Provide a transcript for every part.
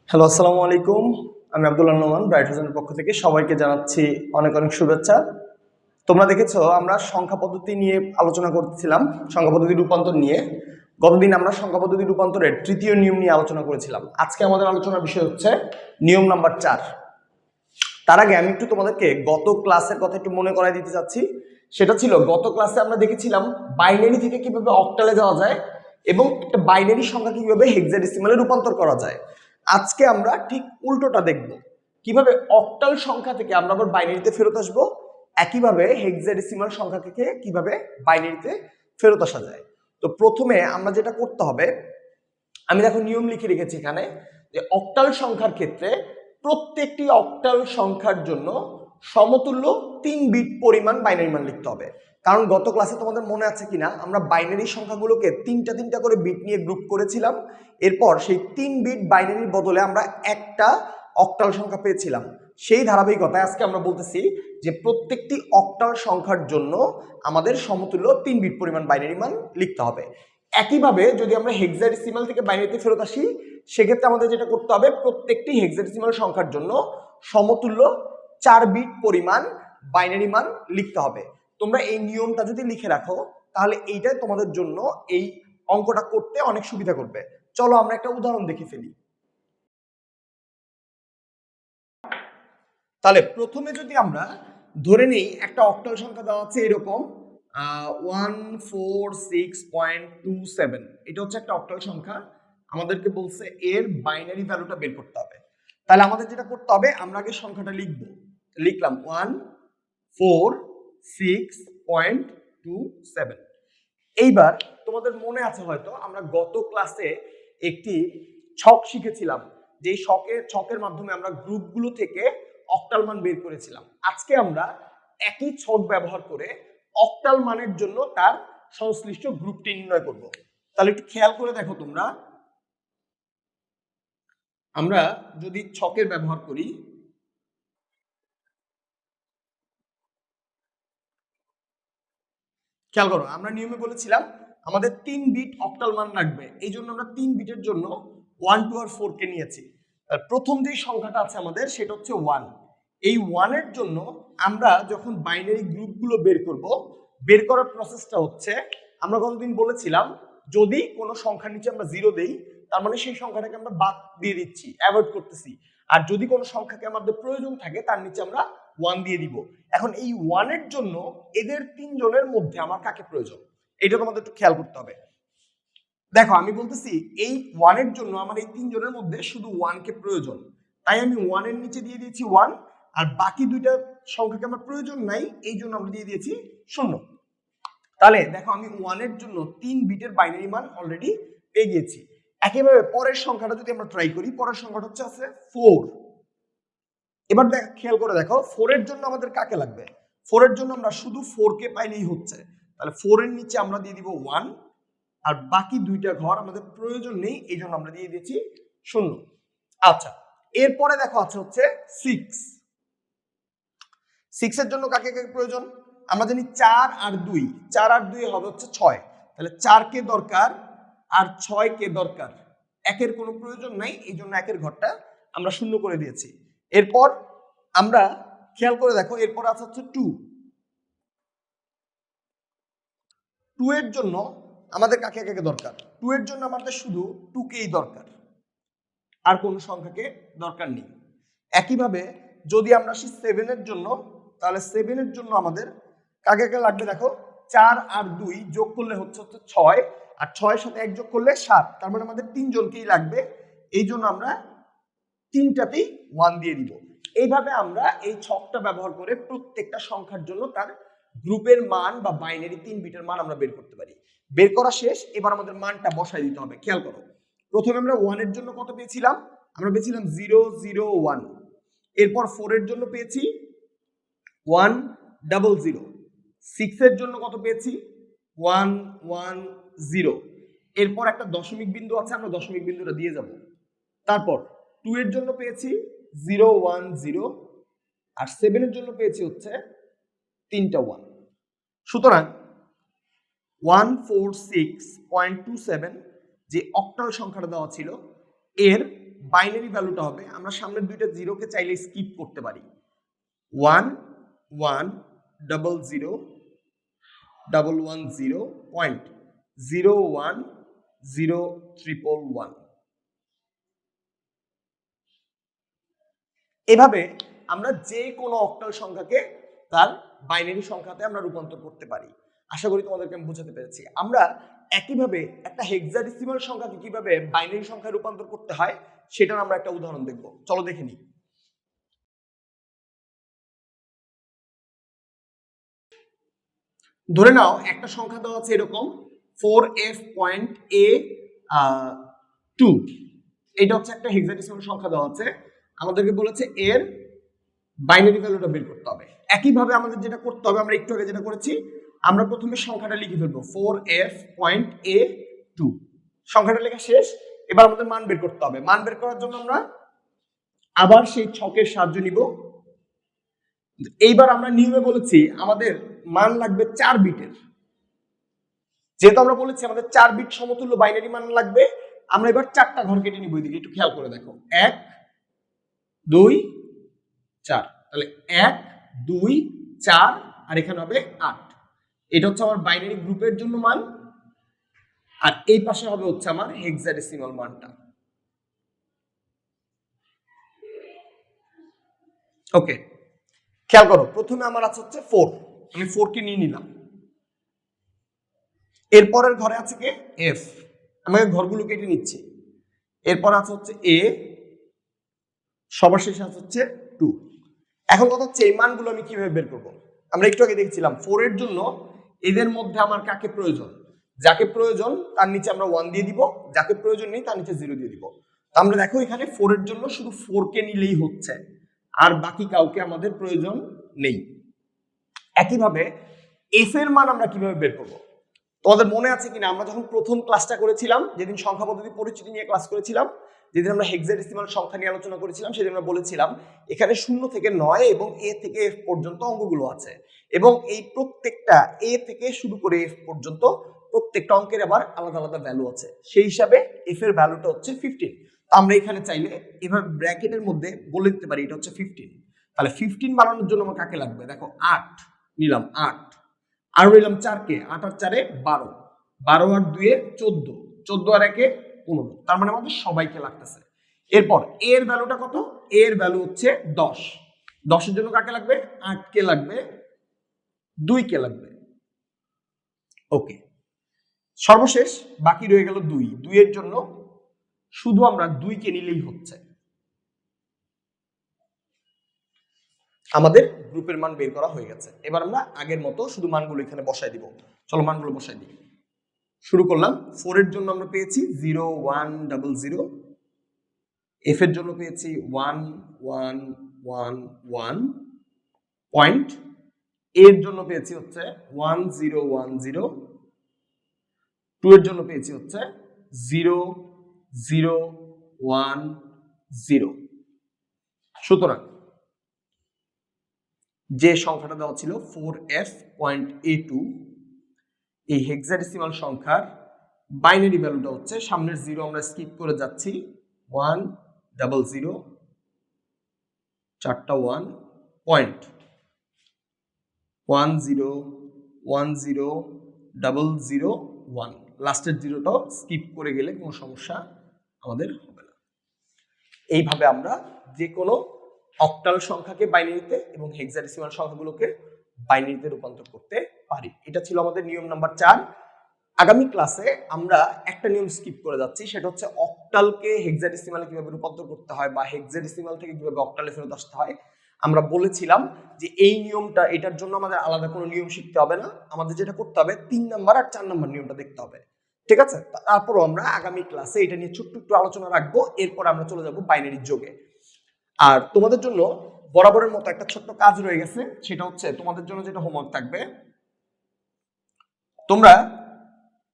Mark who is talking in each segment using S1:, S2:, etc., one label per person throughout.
S1: Hello, আসসালামু আলাইকুম। আমি Al-Noam ব্রাইট হোজেনের পক্ষ থেকে সবাইকে জানাচ্ছি অনেক অনেক শুভেচ্ছা। তোমরা দেখেছো আমরা সংখ্যা পদ্ধতি নিয়ে আলোচনা করছিলাম, সংখ্যা পদ্ধতি রূপান্তর নিয়ে। গতদিন আমরা সংখ্যা পদ্ধতি রূপান্তরের তৃতীয় নিয়ম নিয়ে আলোচনা করেছিলাম। আজকে আমাদের আলোচনার বিষয় হচ্ছে নিয়ম নাম্বার 4। তার আগে আমি একটু তোমাদেরকে গত ক্লাসের কথা একটু মনে করাই দিতে চাচ্ছি। সেটা ছিল গত ক্লাসে আমরা দেখেছিলাম বাইনারি থেকে কিভাবে অক্টালে যাওয়া যায় এবং একটা বাইনারি সংখ্যাকে কিভাবে হেক্সাডেসিমালে রূপান্তর করা যায়। আজকে আমরা ঠিক উল্টোটা দেখব, কিভাবে অক্টাল সংখ্যা থেকে আমরা আবার বাইনারিতে ফেরত আসবো, একইভাবে হেক্সাডেসিমাল সংখ্যা থেকে কিভাবে বাইনারিতে ফেরত আসা যায়। তো প্রথমে আমরা যেটা করতে হবে, আমি দেখো নিয়ম লিখে রেখেছি এখানে যে অক্টাল সংখ্যার ক্ষেত্রে প্রত্যেকটি অক্টাল সংখ্যার জন্য সমতুল্য 3 বিট পরিমাণ বাইনারি মান লিখতে হবে। কারণ গত ক্লাসে তোমাদের মনে আছে কিনা, আমরা বাইনারি সংখ্যাগুলোকে তিনটা করে বিট নিয়ে গ্রুপ করেছিলাম। এরপর সেই 3 বিট বাইনারির বদলে আমরা একটা অক্টাল সংখ্যা পেয়েছিলাম। সেই ধারাবাহিকতায় আজকে আমরা বলতেছি যে প্রত্যেকটি অক্টাল সংখ্যার জন্য আমাদের সমতুল্য 3 বিট পরিমাণ বাইনারি মান লিখতে হবে। একইভাবে যদি আমরা হেক্সাডেসিমাল থেকে বাইনারিতে ফেরত আসি, সেক্ষেত্রে আমাদের যেটা করতে হবে, প্রত্যেকটি হেক্সাডেসিমাল সংখ্যার জন্য সমতুল্য 4 বিট পরিমাণ বাইনারি মান লিখতে হবে। তোমরা এই নিয়মটা যদি লিখে রাখো তাহলে এইটা তোমাদের জন্য এই অঙ্কটা করতে অনেক সুবিধা করবে। চলো আমরা একটা উদাহরণ দেখে ফেলি। তাহলে প্রথমে যদি আমরা ধরে নেই একটা অক্টাল সংখ্যা দেওয়া আছে এরকম 146.27, এটা হচ্ছে একটা অক্টাল সংখ্যা। আমাদেরকে বলছে এর বাইনারি ভ্যালুটা বের করতে হবে। তাহলে আমাদের যেটা করতে হবে, আমরা আগে সংখ্যাটা লিখলাম 146.27। এইবার তোমাদের মনে আছে হয়তো আমরা গত ক্লাসে একটি ছক শিখেছিলাম, যে ছকের মাধ্যমে আমরা গ্রুপগুলো থেকে অক্টাল মান বের করেছিলাম। আজকে আমরা একই ছক ব্যবহার করে অক্টাল মানের জন্য তার সংশ্লিষ্ট গ্রুপটি নির্ণয় করব। তাহলে একটু খেয়াল করে দেখো তোমরা, আমরা যদি ছকের ব্যবহার করি, খেয়াল করো আমরা নিয়মে বলেছিলাম আমাদের 3 বিট অক্টাল মান লাগবে। এই জন্য আমরা 3 বিটের জন্য 1 2 আর 4 কে নিয়েছি। প্রথম যে সংখ্যাটা আছে আমাদের সেটা হচ্ছে 1। এই 1 এর জন্য আমরা যখন বাইনারি গ্রুপগুলো বের করব, বের করার প্রসেসটা হচ্ছে, আমরা গতদিন বলেছিলাম যদি কোনো সংখ্যার নিচে আমরা 0 দেই, তার মানে সেই সংখ্যাটাকে আমরা বাদ দিয়ে দিচ্ছি, অ্যাভয়েড করতেছি। আর যদি কোনো সংখ্যাকে আমাদের প্রয়োজন থাকে তার নিচে আমরা 1 দিয়ে দিব। এখন এই 1 এর জন্য এদের তিনজনের মধ্যে আমার কাকে প্রয়োজন, এটা তোমাদের একটু খেয়াল করতে হবে। দেখো আমি বলতেছি এই 1 এর জন্য আমার এই তিনজনের মধ্যে শুধু 1 কে প্রয়োজন, তাই আমি 1 এর নিচে দিয়ে দিয়েছি 1, আর বাকি দুইটা সংখ্যাকে আমার প্রয়োজন নাই, এই জন্য আমরা দিয়ে দিয়েছি 0। তাহলে দেখো আমি 1 এর জন্য 3 বিটের বাইনারি মান অলরেডি পেয়ে গিয়েছি। একইভাবে পরের সংখ্যাটা যদি আমরা ট্রাই করি, পরের সংখ্যাটা হচ্ছে আছে 4। এবার খেয়াল করে দেখো 4 এর জন্য আমাদের কাকে লাগবে। 4 এর জন্য আমরা শুধু 4 কে পাইলেই হচ্ছে। তাহলে 4 এর নিচে আমরা দিয়ে দিব 1, আর বাকি দুইটা ঘর আমাদের প্রয়োজন নেই, এই জন্য আমরা দিয়ে দিয়েছি 0। আচ্ছা, এরপরে দেখো আছে হচ্ছে 6। 6 এর জন্য কাকে কাকে প্রয়োজন, আমরা জানি 4 আর 2, 4 আর 2 হবে হচ্ছে 6। তাহলে 4 কে দরকার আর 6 কে দরকার, একের কোনো প্রয়োজন নাই, এই জন্য একের ঘরটা আমরা 0 করে দিয়েছি। এরপর আমরা খেয়াল করে দেখো, এরপর আছে হচ্ছে 2। 2 এর জন্য আমাদের কাকে কাকে দরকার, 2 এর জন্য আমাদের শুধু 2 কেই দরকার, আর কোনো সংখ্যাকে দরকার নেই। একইভাবে যদি আমরা আসি 7 এর জন্য, তাহলে 7 এর জন্য আমাদের কাকে কাকে লাগবে, দেখো 4 আর 2 যোগ করলে হচ্ছে 6, আর 6 এর সাথে 1 যোগ করলে 7, তার মানে আমাদের 3 জনকেই লাগবে, এই জন্য আমরা তিনটাতেই 1 দিয়ে দিব। এইভাবে আমরা এই ছকটা ব্যবহার করে প্রত্যেকটা সংখ্যার জন্য তার গ্রুপের মান বা বাইনারি 3 বিটের মান আমরা বের করতে পারি। বের করা শেষ, এবার আমাদের মানটা বসাই দিতে হবে। খেয়াল করো, প্রথমে আমরা 1 এর জন্য কত পেয়েছিলাম, আমরা পেয়েছিলাম 0 0 1। এরপর 4 এর জন্য পেয়েছি 1 0 0। 6 এর জন্য কত পেয়েছি 1 1 0। এরপর একটা দশমিক বিন্দু আছে, আমরা দশমিক বিন্দুটা দিয়ে যাব। তারপর 2 এর জন্য পেয়েছি 0 1 0, আর 7 এর জন্য পেয়েছি হচ্ছে 3টা 1। সুতরাং 146.27 যে অক্টাল সংখ্যাটা দেওয়া ছিল, এর বাইনারি ভ্যালুটা হবে, আমরা সামনের দুইটা জিরোকে চাইলে স্কিপ করতে পারি। 1100.0.01011 এভাবে আমরা যে কোনো অক্টাল সংখ্যাকে তার বাইনারি সংখ্যাতে আমরা রূপান্তর করতে পারি। আশা করি তোমাদেরকে আমি বোঝাতে পেরেছি। আমরা একইভাবে একটা হেক্সাডেসিমাল সংখ্যাকে কিভাবে বাইনারি সংখ্যায় রূপান্তর করতে হয় সেটার আমরা একটা উদাহরণ দেখব। চলো দেখে নিই। ধরে নাও একটা সংখ্যা দেওয়া আছে এরকম 4f.a2, এটা হচ্ছে একটা হেক্সাডেসিমাল সংখ্যা দেওয়া আছে, আমাদেরকে বলেছে এর বাইনারি ভ্যালুটা বের করতে হবে। একইভাবে আমাদের যেটা করতে হবে, আমরা একটু আগে যেটা করেছি, আমরা প্রথমে সংখ্যাটা লিখে ফেলবো 4f.a2, সংখ্যাটা লেখা শেষ। এবার আমাদের মান বের করতে হবে। মান বের করার জন্য আমরা আবার সেই ছকের সাহায্য নিব। এইবার আমরা নিয়মে বলেছি আমাদের মান লাগবে 4 বিটের, যেহেতু আমরা বলেছি আমাদের 4 বিট সমতুল্য বাইনারি মান লাগবে, আমরা এবার 4টা ঘর কেটে নিব। এদিকে একটু খেয়াল করে দেখো, 1 2 4, তাহলে 1 2 4 আর এখানে হবে 8। এটা হচ্ছে আমার বাইনারি গ্রুপের জন্য মান, আর এই পাশে হবে হচ্ছে আমার হেক্সাডেসিমাল মানটা। ওকে, খেয়াল করো, প্রথমে আমার আছে হচ্ছে 4, আমি 4 কে নিয়ে নিলাম। এরপরের ঘরে আছে কে? এফ, আমি ঘরগুলো কেটে নিচ্ছি। এরপর আছে হচ্ছে এ, সবার শেষে আছে হচ্ছে 2। এখন কথা হচ্ছে এই মানগুলো আমি কিভাবে বের করব? আমরা একটু আগে দেখছিলাম 4 এর জন্য এদের মধ্যে আমার কাকে প্রয়োজন, যাকে প্রয়োজন তার নিচে আমরা 1 দিয়ে দিব, যাকে প্রয়োজন নেই তার নিচে 0 দিয়ে দিব। আমরা দেখো এখানে 4 এর জন্য শুধু 4 কে নিলেই হচ্ছে, আর বাকি কাউকে আমাদের প্রয়োজন নেই। একইভাবে এফ এর মান আমরা কিভাবে বের করব? তোমাদের মনে আছে কিনা আমরা যখন প্রথম ক্লাসটা করেছিলাম, যেদিন সংখ্যা পদ্ধতি পরিচিতি নিয়ে ক্লাস করেছিলাম, যেদিন আমরা হেক্সাডেসিমাল সংখ্যা নিয়ে আলোচনা করেছিলাম, সেদিন আমরা বলেছিলাম এখানে 0 থেকে 9 এবং এ থেকে এফ পর্যন্ত অঙ্কগুলো আছে, এবং এই প্রত্যেকটা এ থেকে শুরু করে এফ পর্যন্ত প্রত্যেকটা অঙ্কের আবার আলাদা আলাদা ভ্যালু আছে। সেই হিসাবে এফ এর ভ্যালুটা হচ্ছে 15। আমরা এখানে চাইলে এভাবে ব্র্যাকেটের মধ্যে বলে দিতে পারি এটা হচ্ছে 15। তাহলে 15 বানানোর জন্য আমার কাকে লাগবে? দেখো 8 নিলাম, 8 আর নিলাম 4 কে, 8 আর 4 এ 12, 12 আর 2 এ 14, 14 আর 1 এ 15, তার মানে আমাদের সবাইকে লাগতেছে। এরপর এর ভ্যালুটা কত? এর ভ্যালু হচ্ছে 10, 10 এর জন্য কাকে লাগবে? 8 কে লাগবে, 2 কে লাগবে। ওকে, সর্বশেষ বাকি রয়ে গেল 2, 2 এর জন্য শুধু আমরা 2 কে নিলেই হচ্ছে। আমাদের গ্রুপের মান বের করা হয়ে গেছে। এবার আমরা আগের মতো শুধু মানগুলো এখানে বসাই দিব। চলো মানগুলো বসাই দিই। শুরু করলাম। 4 এর জন্য আমরা পেয়েছি 0100, এফ এর জন্য পেয়েছি 1111 পয়েন্ট, এর জন্য পেয়েছি হচ্ছে 1010, 2 এর জন্য পেয়েছি হচ্ছে 0010। সুতরাং যে সংখ্যাটা দেওয়া ছিল 4f.a2, এই হেক্সাডেসিমাল সংখ্যার বাইনারি ভ্যালুটা হচ্ছে, সামনের 0 আমরা স্কিপ করে যাচ্ছি, 100, 4টা 1, পয়েন্ট 10100001, লাস্টের 0টা স্কিপ করে গেলে কোনো সমস্যা আমাদের হবে না। এইভাবে আমরা যে কোনো অক্টাল সংখ্যাকে বাইনারিতে এবং হেক্সাডেসিমাল সংখ্যাগুলোকে বাইনারিতে রূপান্তর করতে পারি। এটা ছিল আমাদের নিয়ম নাম্বার 4। আগামী ক্লাসে আমরা একটা নিয়ম স্কিপ করে যাচ্ছি, সেটা হচ্ছে অক্টালকে হেক্সাডেসিমালে কিভাবে রূপান্তর করতে হয় বা হেক্সাডেসিমাল থেকে কিভাবে অক্টালে ফেরত আসতে হয়। আমরা বলেছিলাম যে এই নিয়মটা, এটার জন্য আমাদের আলাদা কোনো নিয়ম শিখতে হবে না, আমাদের যেটা করতে হবে 3 নাম্বার আর 4 নাম্বার নিয়মটা দেখতে হবে। ঠিক আছে, তারপরও আমরা আগামী ক্লাসে এটা নিয়ে ছোট্ট একটু আলোচনা রাখবো, এরপর আমরা চলে যাব বাইনারি যোগে। আর তোমাদের জন্য বরাবরের মতো একটা ছোট্ট কাজ রয়ে গেছে, সেটা হচ্ছে তোমাদের জন্য যেটা হোমওয়ার্ক থাকবে, তোমরা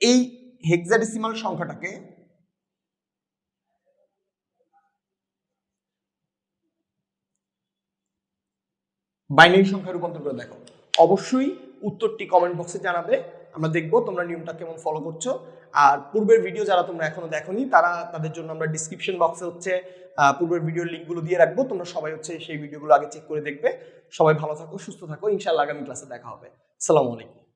S1: এই হেক্সাডেসিমাল সংখ্যাটাকে বাইনারি সংখ্যায় রূপান্তর করে দেখো। অবশ্যই উত্তরটি কমেন্ট বক্সে জানাবে, আমরা দেখবো তোমরা নিয়মটা কেমন ফলো করছো। আর পূর্বের ভিডিও যারা তোমরা এখনো দেখোনি তাদের জন্য আমরা ডিসক্রিপশন বক্সে হচ্ছে পূর্বের ভিডিওর লিঙ্কগুলো দিয়ে রাখবো, তোমরা সবাই হচ্ছে সেই ভিডিওগুলো আগে চেক করে দেখবে। সবাই ভালো থাকো, সুস্থ থাকো, ইনশাআল্লাহ আগামী ক্লাসে দেখা হবে। আসসালামু আলাইকুম।